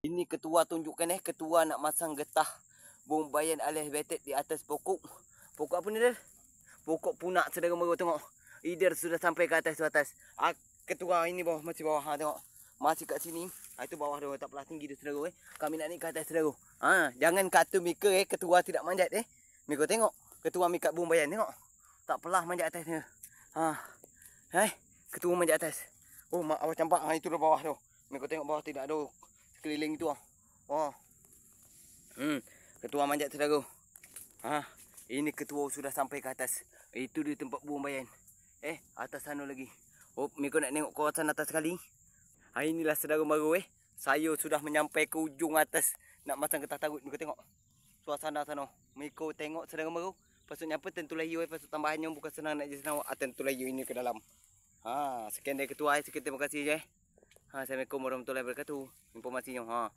Ini ketua tunjukkan ketua nak masang getah bombayan alias betet di atas pokok. Pokok apa ni Del? Pokok punak saudara mara tengok. Ider sudah sampai ke atas ketua ini bawah masih bawah tengok. Masih kat sini. Itu bawah dia tak pelah tinggi dia saudara Kami nak naik ke atas saudara. Jangan kata Mika ketua tidak manjat Mika tengok. Ketua Mika bombayan tengok. Tak pelah manjat atas dia. Ketua manjat atas. Oh mak awak campak itu dah bawah tu. Mika tengok bawah tidak ada sekeliling tu. Ketua manjat saudara. Ini ketua sudah sampai ke atas. Itu di tempat bombayan. Atas sana lagi. Mika nak tengok kawasan atas sekali. Inilah saudara mara saya sudah menyampai ke ujung atas nak masang getah tarut. Mika tengok suasana sana. Mika tengok saudara mara. Pasal nyampe tentu layu pasal tambahannya bukan senang nak je senang tentu layu ini ke dalam. Sekian dari ketua. Sekian terima kasih je. Assalamualaikum warahmatullahi wabarakatuh. Informasinya.